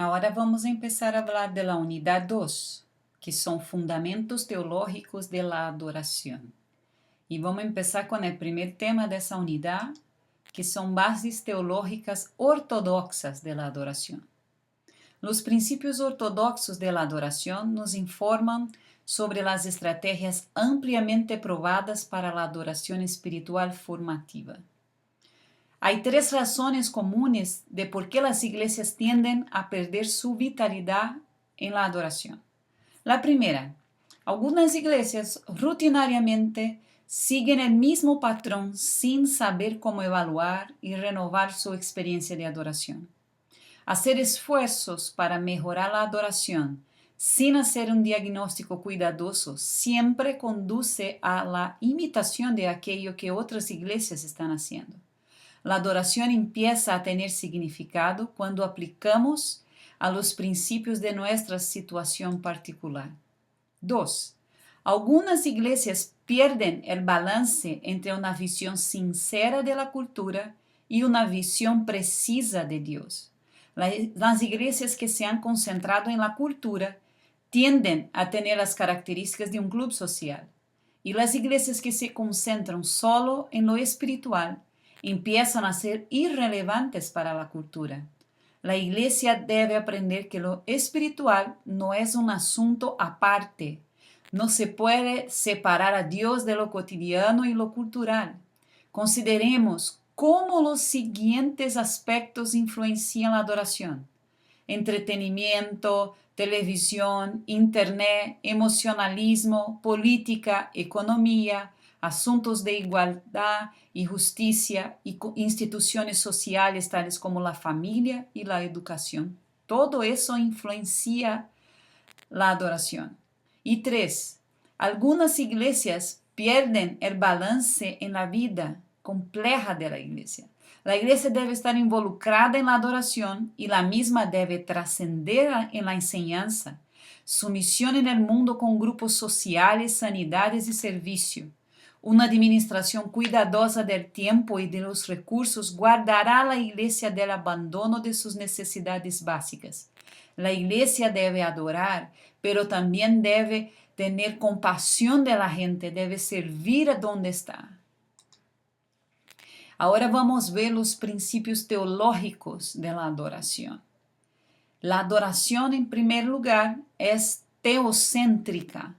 Agora vamos empezar a falar da unidade 2, que são fundamentos teológicos da adoração. E vamos começar com o primeiro tema dessa unidade, que são bases teológicas ortodoxas da adoração. Os princípios ortodoxos da adoração nos informam sobre as estratégias ampliamente provadas para a adoração espiritual formativa. Há três razões comuns de por que as igrejas tendem a perder sua vitalidade em la adoração. A primeira, algumas igrejas rutinariamente siguen o mesmo patrão sem saber como evaluar e renovar sua experiência de adoração. Hacer esfuerzos para mejorar a adoração sin hacer un diagnóstico cuidadoso siempre conduce a la imitación de aquello que otras iglesias están haciendo. La adoración empieza a tener significado cuando aplicamos a los principios de nuestra situación particular. 2. Algunas iglesias pierden el balance entre una visión sincera de la cultura y una visión precisa de Dios. Las iglesias que se han concentrado en la cultura tienden a tener las características de un club social, y las iglesias que se concentran solo en lo espiritual empiezan a ser irrelevantes para la cultura. La iglesia debe aprender que lo espiritual no es un asunto aparte. No se puede separar a Dios de lo cotidiano y lo cultural. Consideremos cómo los siguientes aspectos influencian la adoración: entretenimiento, televisión, internet, emocionalismo, política, economía, asuntos de igualdad y justicia y instituciones sociales tales como la familia y la educación. Todo eso influencia la adoración. Y 3. Algunas iglesias pierden el balance en la vida compleja de la iglesia. La iglesia debe estar involucrada en la adoración y la misma debe trascender en la enseñanza. Su misión en el mundo con grupos sociales, sanidades y servicio. Una administración cuidadosa del tiempo y de los recursos guardará a la iglesia del abandono de sus necesidades básicas. La iglesia debe adorar, pero también debe tener compasión de la gente, debe servir a donde está. Ahora vamos a ver los principios teológicos de la adoración. La adoración, en primer lugar, es teocéntrica.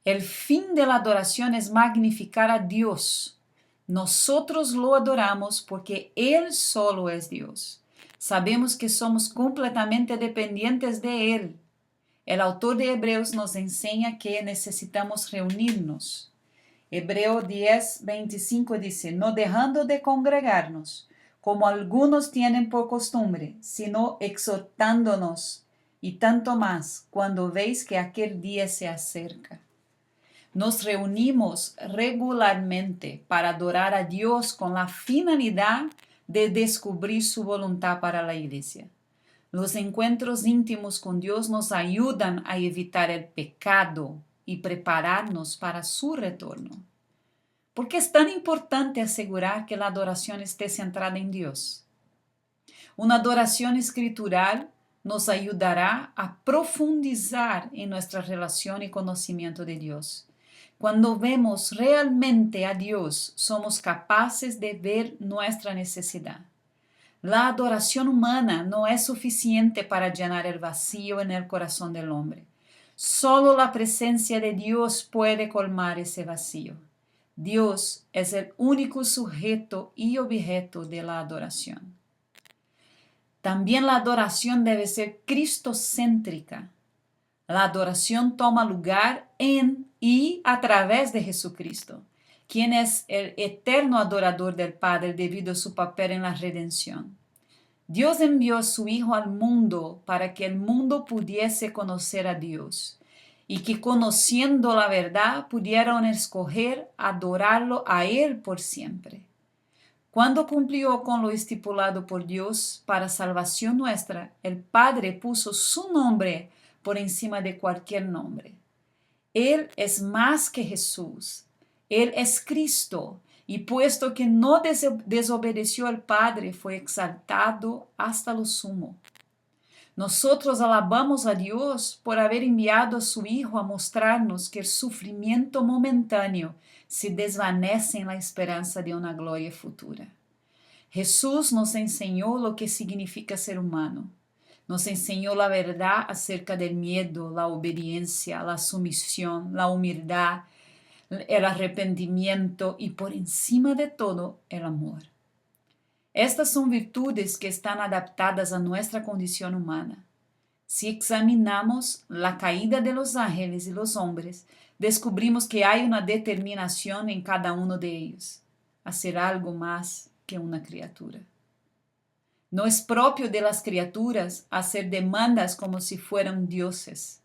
El fin de la adoración es magnificar a Dios. Nosotros lo adoramos porque Él solo es Dios. Sabemos que somos completamente dependientes de Él. El autor de Hebreos nos enseña que necesitamos reunirnos. Hebreo 10:25 dice: no dejando de congregarnos, como algunos tienen por costumbre, sino exhortándonos, y tanto más cuando veis que aquel día se acerca. Nos reunimos regularmente para adorar a Dios con la finalidad de descubrir su voluntad para la iglesia. Los encuentros íntimos con Dios nos ayudan a evitar el pecado y prepararnos para su retorno. ¿Por qué es tan importante asegurar que la adoración esté centrada en Dios? Una adoración escritural nos ayudará a profundizar en nuestra relación y conocimiento de Dios. Cuando vemos realmente a Dios, somos capaces de ver nuestra necesidad. La adoración humana no es suficiente para llenar el vacío en el corazón del hombre. Solo la presencia de Dios puede colmar ese vacío. Dios es el único sujeto y objeto de la adoración. También la adoración debe ser cristocéntrica. La adoración toma lugar en y a través de Jesucristo, quien es el eterno adorador del Padre debido a su papel en la redención. Dios envió a su Hijo al mundo para que el mundo pudiese conocer a Dios y que, conociendo la verdad, pudieran escoger adorarlo a Él por siempre. Cuando cumplió con lo estipulado por Dios para salvación nuestra, el Padre puso su nombre por encima de cualquier nombre. Él es más que Jesús. Él es Cristo. Y puesto que no desobedeció al Padre, fue exaltado hasta lo sumo. Nosotros alabamos a Dios por haber enviado a su Hijo a mostrarnos que el sufrimiento momentáneo se desvanece en la esperanza de una gloria futura. Jesús nos enseñó lo que significa ser humano. Nos enseñó la verdad acerca del miedo, la obediencia, la sumisión, la humildad, el arrepentimiento y por encima de todo el amor. Estas son virtudes que están adaptadas a nuestra condición humana. Si examinamos la caída de los ángeles y los hombres, descubrimos que hay una determinación en cada uno de ellos, a ser algo más que una criatura. No es propio de las criaturas hacer demandas como si fueran dioses.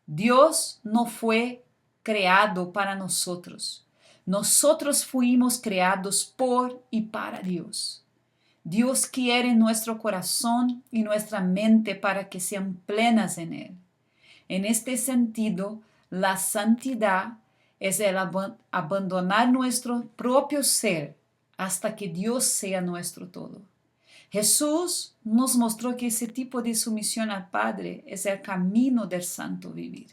Dios no fue creado para nosotros. Nosotros fuimos creados por y para Dios. Dios quiere nuestro corazón y nuestra mente para que sean plenas en Él. En este sentido, la santidad es el abandonar nuestro propio ser hasta que Dios sea nuestro todo. Jesús nos mostró que ese tipo de sumisión al Padre es el camino del santo vivir.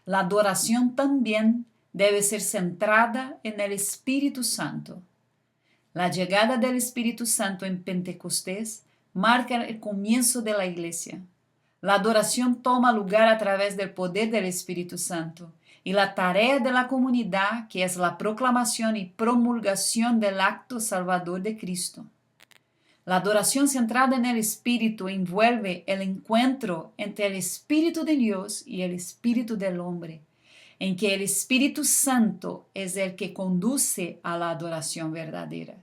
La adoración también debe ser centrada en el Espíritu Santo. La llegada del Espíritu Santo en Pentecostés marca el comienzo de la Iglesia. La adoración toma lugar a través del poder del Espíritu Santo y la tarea de la comunidad, que es la proclamación y promulgación del acto salvador de Cristo. La adoración centrada en el Espíritu envuelve el encuentro entre el Espíritu de Dios y el Espíritu del hombre, en que el Espíritu Santo es el que conduce a la adoración verdadera.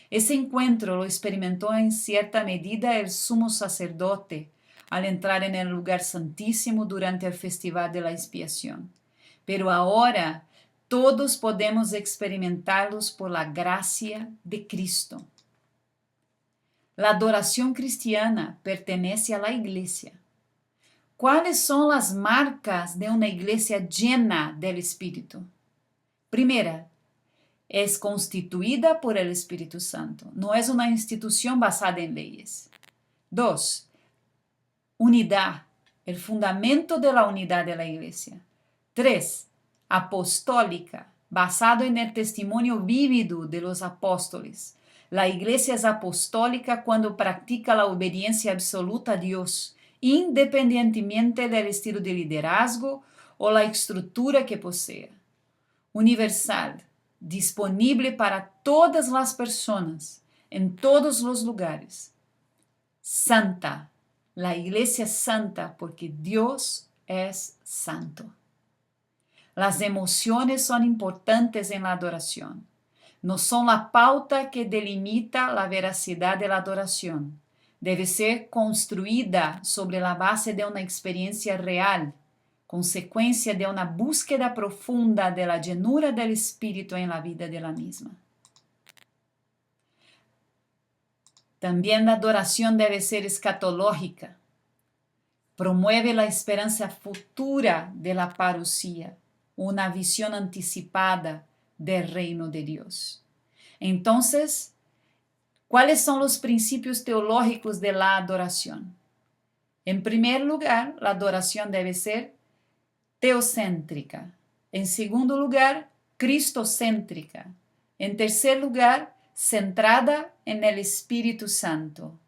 Ese encuentro lo experimentó en cierta medida el sumo sacerdote al entrar en el lugar santísimo durante el festival de la expiación. Pero ahora todos podemos experimentarlos por la gracia de Cristo. La adoración cristiana pertenece a la iglesia. ¿Cuáles son las marcas de una iglesia llena del Espíritu? Primera, es constituida por el Espíritu Santo. No es una institución basada en leyes. 2. Unidad, el fundamento de la unidad de la iglesia. 3. Apostólica, basado en el testimonio vívido de los apóstoles. La iglesia es apostólica cuando practica la obediencia absoluta a Dios, independientemente del estilo de liderazgo o la estructura que posea. Universal, disponible para todas las personas, en todos los lugares. Santa, la iglesia es santa porque Dios es santo. Las emociones son importantes en la adoración. No son la pauta que delimita la veracidad de la adoración. Debe ser construida sobre la base de una experiencia real, consecuencia de una búsqueda profunda de la llenura del Espíritu en la vida de la misma. También la adoración debe ser escatológica. Promueve la esperanza futura de la parucía, una visión anticipada del reino de Dios. Entonces, ¿cuáles son los principios teológicos de la adoración? En primer lugar, la adoración debe ser teocéntrica. En segundo lugar, cristocéntrica. En tercer lugar, centrada en el Espíritu Santo.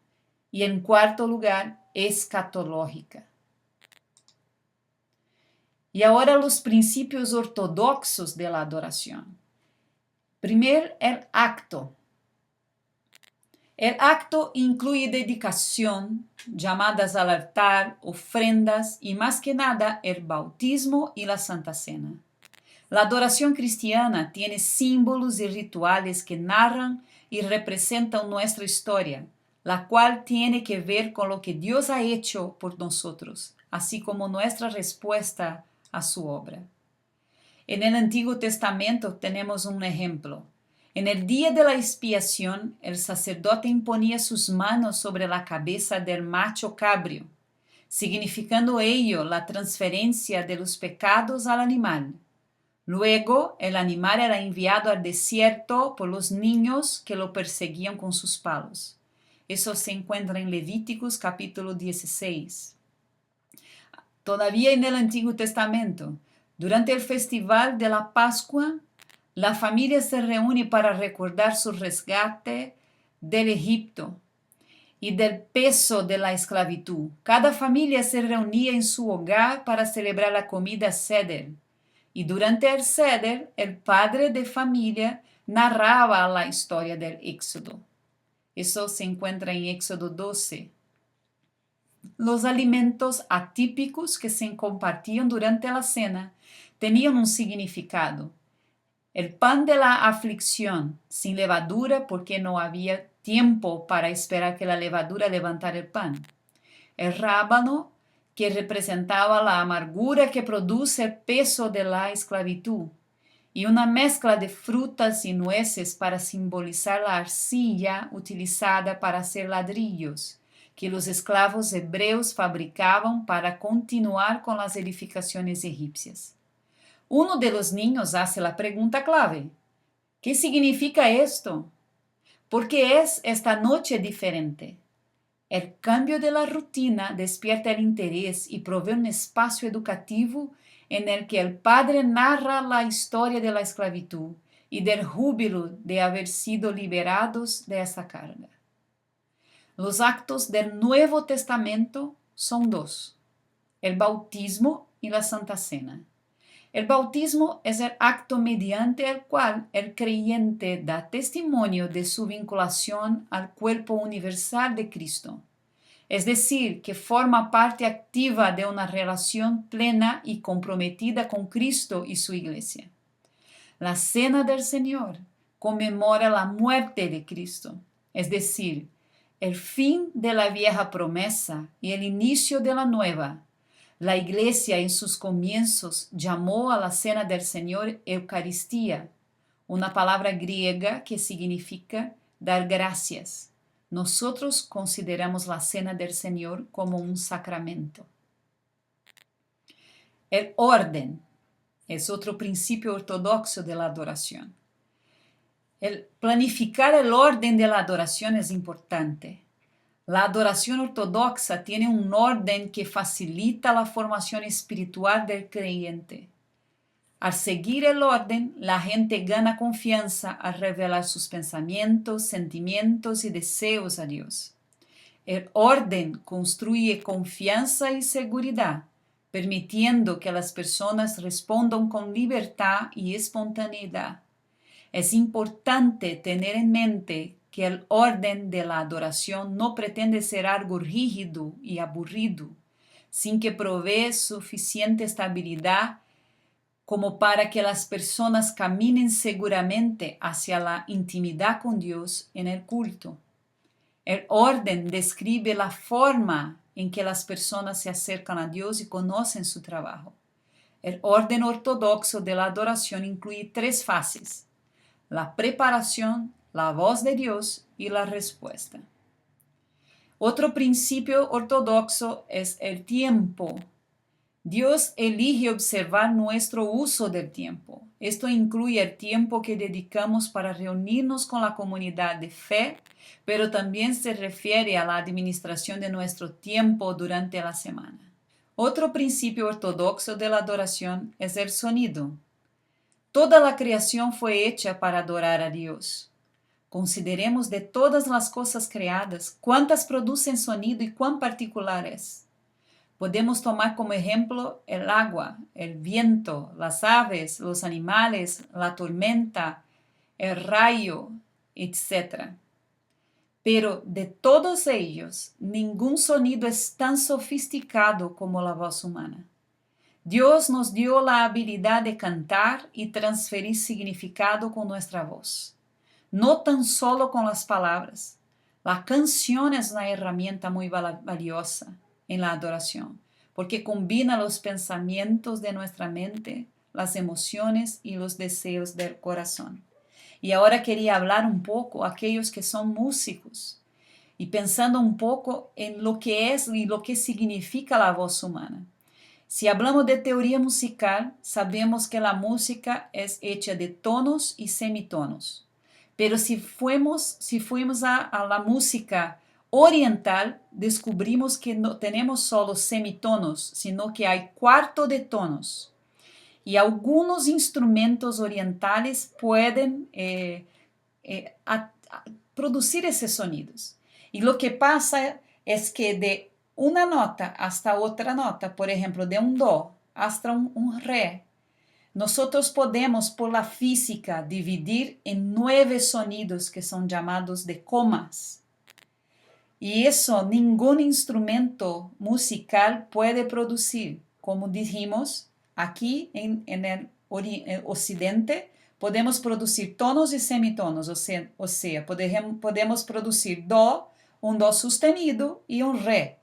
Y en cuarto lugar, escatológica. Y ahora los principios ortodoxos de la adoración. Primero, el acto. El acto incluye dedicación, llamadas al altar, ofrendas y más que nada el bautismo y la Santa Cena. La adoración cristiana tiene símbolos y rituales que narran y representan nuestra historia, la cual tiene que ver con lo que Dios ha hecho por nosotros, así como nuestra respuesta a su obra. En el Antiguo Testamento tenemos un ejemplo. En el día de la expiación, el sacerdote imponía sus manos sobre la cabeza del macho cabrio, significando ello la transferencia de los pecados al animal. Luego, el animal era enviado al desierto por los niños que lo perseguían con sus palos. Eso se encuentra en Levíticos capítulo 16. Todavía en el Antiguo Testamento, durante el festival de la Pascua, la familia se reúne para recordar su rescate del Egipto y del peso de la esclavitud. Cada familia se reunía en su hogar para celebrar la comida Seder. Y durante el Seder, el padre de familia narraba la historia del Éxodo. Eso se encuentra en Éxodo 12. Los alimentos atípicos que se compartían durante la cena tenían un significado. El pan de la aflicción, sin levadura porque no había tiempo para esperar que la levadura levantara el pan. El rábano, que representaba la amargura que produce el peso de la esclavitud. Y una mezcla de frutas y nueces para simbolizar la arcilla utilizada para hacer ladrillos, que los esclavos hebreos fabricaban para continuar con las edificaciones egipcias. Uno de los niños hace la pregunta clave: ¿qué significa esto? ¿Por qué es esta noche diferente? El cambio de la rutina despierta el interés y provee un espacio educativo en el que el padre narra la historia de la esclavitud y del júbilo de haber sido liberados de esa carga. Los actos del Nuevo Testamento son dos: el bautismo y la Santa Cena. El bautismo es el acto mediante el cual el creyente da testimonio de su vinculación al cuerpo universal de Cristo, es decir, que forma parte activa de una relación plena y comprometida con Cristo y su Iglesia. La Cena del Señor conmemora la muerte de Cristo, es decir, el fin de la vieja promesa y el inicio de la nueva. La Iglesia en sus comienzos llamó a la Cena del Señor Eucaristía, una palabra griega que significa dar gracias. Nosotros consideramos la Cena del Señor como un sacramento. El orden es otro principio ortodoxo de la adoración. El planificar el orden de la adoración es importante. La adoración ortodoxa tiene un orden que facilita la formación espiritual del creyente. Al seguir el orden, la gente gana confianza al revelar sus pensamientos, sentimientos y deseos a Dios. El orden construye confianza y seguridad, permitiendo que las personas respondan con libertad y espontaneidad. Es importante tener en mente que el orden de la adoración no pretende ser algo rígido y aburrido, sin que provee suficiente estabilidad como para que las personas caminen seguramente hacia la intimidad con Dios en el culto. El orden describe la forma en que las personas se acercan a Dios y conocen su trabajo. El orden ortodoxo de la adoración incluye 3 fases: la preparación, la voz de Dios y la respuesta. Otro principio ortodoxo es el tiempo. Dios elige observar nuestro uso del tiempo. Esto incluye el tiempo que dedicamos para reunirnos con la comunidad de fe, pero también se refiere a la administración de nuestro tiempo durante la semana. Otro principio ortodoxo de la adoración es el sonido. Toda la creación fue hecha para adorar a Dios. Consideremos de todas las cosas creadas, cuántas producen sonido y cuán particular es. Podemos tomar como ejemplo el agua, el viento, las aves, los animales, la tormenta, el rayo, etc. Pero de todos ellos, ningún sonido es tan sofisticado como la voz humana. Dios nos dio la habilidad de cantar y transferir significado con nuestra voz, no tan solo con las palabras. La canción es una herramienta muy valiosa en la adoración, porque combina los pensamientos de nuestra mente, las emociones y los deseos del corazón. Y ahora quería hablar un poco a aquellos que son músicos y pensando un poco en lo que es y lo que significa la voz humana. Si hablamos de teoría musical, sabemos que la música es hecha de tonos y semitonos. Pero si fuimos a la música oriental, descubrimos que no tenemos solo semitonos, sino que hay cuarto de tonos. Y algunos instrumentos orientales pueden producir esos sonidos. Y lo que pasa es que de una nota hasta otra nota, por ejemplo, de un do hasta un re, nosotros podemos, por la física, dividir en 9 sonidos que son llamados de comas. Y eso ningún instrumento musical puede producir. Como dijimos, aquí en el occidente podemos producir tonos y semitonos, o sea, podemos producir do, un do sostenido y un re.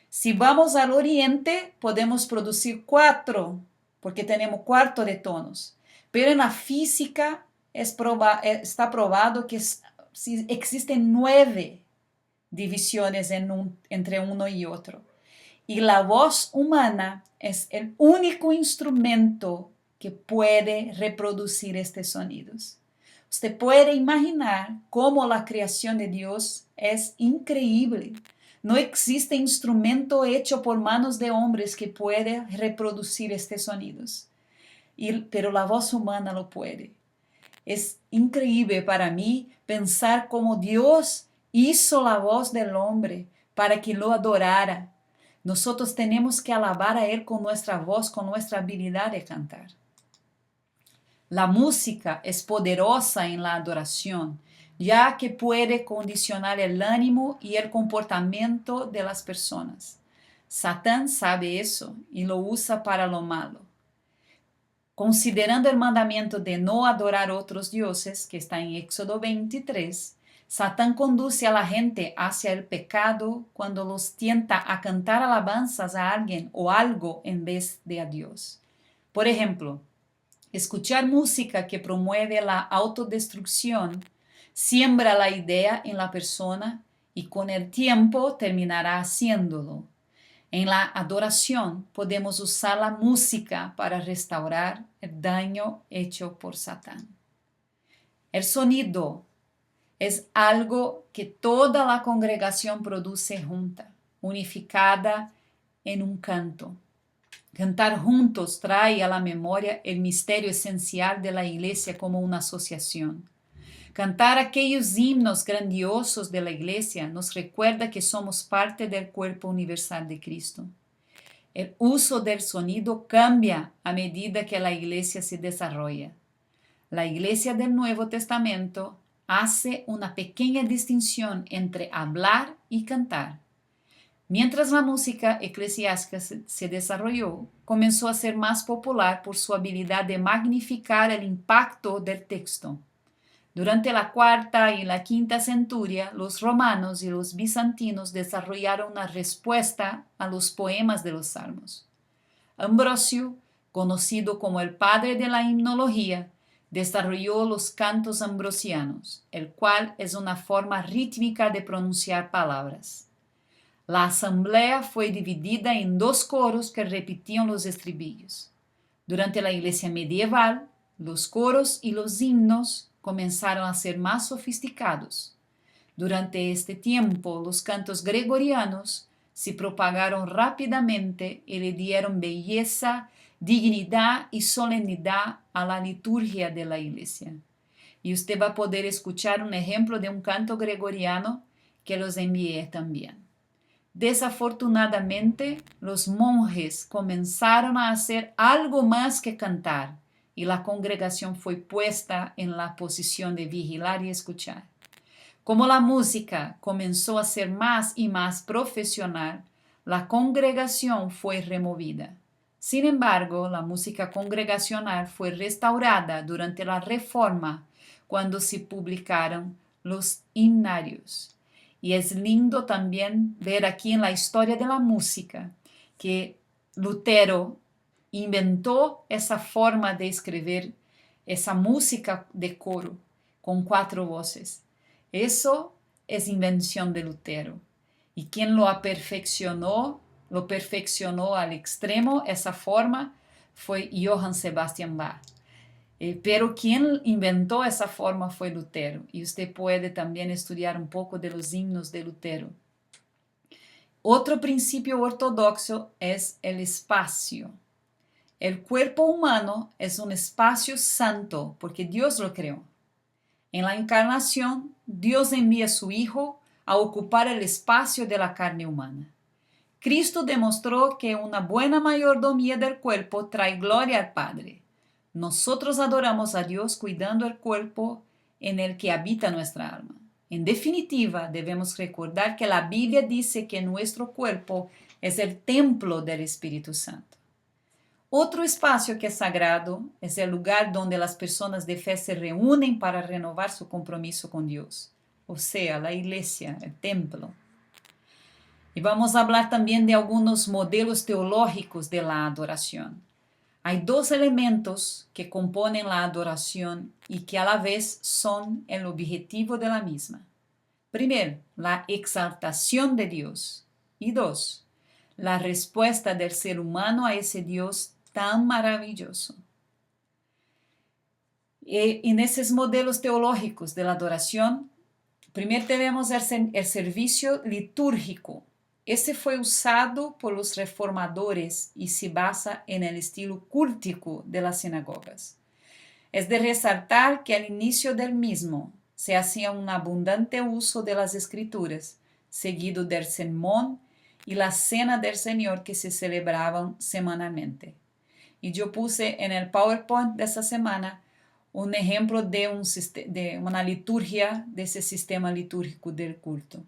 Si vamos al oriente, podemos producir 4, porque tenemos cuarto de tonos. Pero en la física está probado que existen 9 divisiones entre uno y otro. Y la voz humana es el único instrumento que puede reproducir estos sonidos. Usted puede imaginar cómo la creación de Dios es increíble. No existe instrumento hecho por manos de hombres que pueda reproducir estos sonidos. Pero la voz humana lo puede. Es increíble para mí pensar cómo Dios hizo la voz del hombre para que lo adorara. Nosotros tenemos que alabar a Él con nuestra voz, con nuestra habilidad de cantar. La música es poderosa en la adoración, ya que puede condicionar el ánimo y el comportamiento de las personas. Satán sabe eso y lo usa para lo malo. Considerando el mandamiento de no adorar otros dioses, que está en Éxodo 23, Satán conduce a la gente hacia el pecado cuando los tienta a cantar alabanzas a alguien o algo en vez de a Dios. Por ejemplo, escuchar música que promueve la autodestrucción siembra la idea en la persona y con el tiempo terminará haciéndolo. En la adoración podemos usar la música para restaurar el daño hecho por Satán. El sonido es algo que toda la congregación produce junta, unificada en un canto. Cantar juntos trae a la memoria el misterio esencial de la iglesia como una asociación. Cantar aquellos himnos grandiosos de la iglesia nos recuerda que somos parte del cuerpo universal de Cristo. El uso del sonido cambia a medida que la iglesia se desarrolla. La iglesia del Nuevo Testamento hace una pequeña distinción entre hablar y cantar. Mientras la música eclesiástica se desarrolló, comenzó a ser más popular por su habilidad de magnificar el impacto del texto. Durante la cuarta y la quinta centuria, los romanos y los bizantinos desarrollaron una respuesta a los poemas de los salmos. Ambrosio, conocido como el padre de la himnología, desarrolló los cantos ambrosianos, el cual es una forma rítmica de pronunciar palabras. La asamblea fue dividida en 2 coros que repetían los estribillos. Durante la iglesia medieval, los coros y los himnos comenzaron a ser más sofisticados. Durante este tiempo, los cantos gregorianos se propagaron rápidamente y le dieron belleza, dignidad y solemnidad a la liturgia de la iglesia. Y usted va a poder escuchar un ejemplo de un canto gregoriano que los envié también. Desafortunadamente, los monjes comenzaron a hacer algo más que cantar y la congregación fue puesta en la posición de vigilar y escuchar. Como la música comenzó a ser más y más profesional, la congregación fue removida. Sin embargo, la música congregacional fue restaurada durante la Reforma, cuando se publicaron los himnarios. Y es lindo también ver aquí en la historia de la música que Lutero inventó esa forma de escribir esa música de coro con 4 voces. Eso es invención de Lutero. Y quien lo perfeccionó al extremo, esa forma, fue Johann Sebastian Bach. Pero quien inventó esa forma fue Lutero, y usted puede también estudiar un poco de los himnos de Lutero. Otro principio ortodoxo es el espacio. El cuerpo humano es un espacio santo porque Dios lo creó. En la encarnación, Dios envía a su Hijo a ocupar el espacio de la carne humana. Cristo demostró que una buena mayordomía del cuerpo trae gloria al Padre. Nosotros adoramos a Dios cuidando el cuerpo en el que habita nuestra alma. En definitiva, debemos recordar que la Biblia dice que nuestro cuerpo es el templo del Espíritu Santo. Otro espacio que es sagrado es el lugar donde las personas de fe se reúnen para renovar su compromiso con Dios, o sea, la iglesia, el templo. Y vamos a hablar también de algunos modelos teológicos de la adoración. Hay dos elementos que componen la adoración y que a la vez son el objetivo de la misma. Primero, la exaltación de Dios. Y dos, la respuesta del ser humano a ese Dios tan maravilloso. En esos modelos teológicos de la adoración, primero tenemos el servicio litúrgico. Ese fue usado por los reformadores y se basa en el estilo cultico de las sinagogas. Es de resaltar que al inicio del mismo se hacía un abundante uso de las escrituras, seguido del sermón y la cena del Señor que se celebraban semanalmente. Y yo puse en el PowerPoint de esta semana un ejemplo de una liturgia, de ese sistema litúrgico del culto.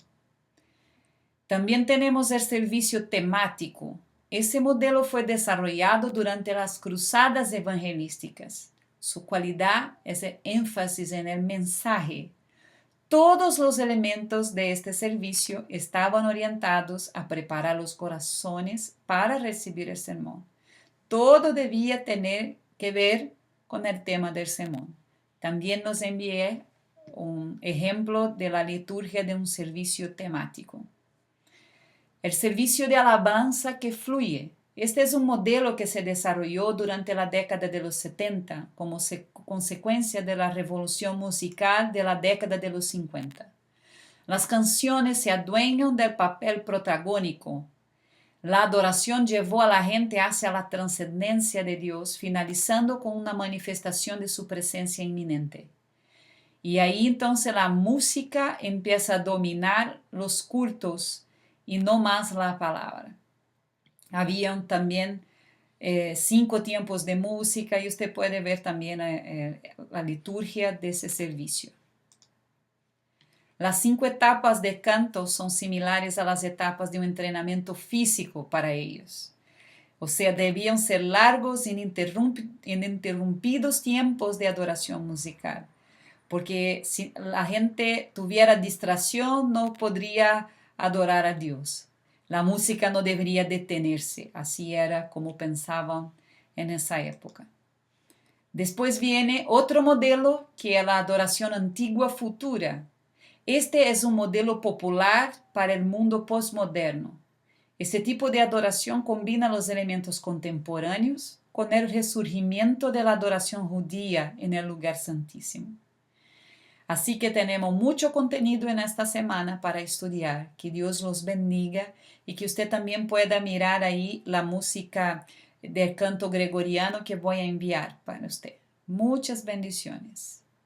También tenemos el servicio temático. Ese modelo fue desarrollado durante las cruzadas evangelísticas. Su cualidad es el énfasis en el mensaje. Todos los elementos de este servicio estaban orientados a preparar los corazones para recibir el sermón. Todo debía tener que ver con el tema del sermón. También nos envié un ejemplo de la liturgia de un servicio temático. El servicio de alabanza que fluye. Este es un modelo que se desarrolló durante la década de los 70 como consecuencia de la revolución musical de la década de los 50. Las canciones se adueñan del papel protagónico. La adoración llevó a la gente hacia la trascendencia de Dios, finalizando con una manifestación de su presencia inminente. Y ahí entonces la música empieza a dominar los cultos y no más la palabra. Habían también 5 tiempos de música y usted puede ver también la liturgia de ese servicio. Las 5 etapas de canto son similares a las etapas de un entrenamiento físico para ellos. O sea, debían ser largos, ininterrumpidos tiempos de adoración musical. Porque si la gente tuviera distracción, no podría adorar a Dios. La música no debería detenerse. Así era como pensaban en esa época. Después viene otro modelo que es la adoración antigua futura. Este es un modelo popular para el mundo postmoderno. Este tipo de adoración combina los elementos contemporáneos con el resurgimiento de la adoración judía en el lugar santísimo. Así que tenemos mucho contenido en esta semana para estudiar. Que Dios los bendiga y que usted también pueda mirar ahí la música del canto gregoriano que voy a enviar para usted. Muchas bendiciones.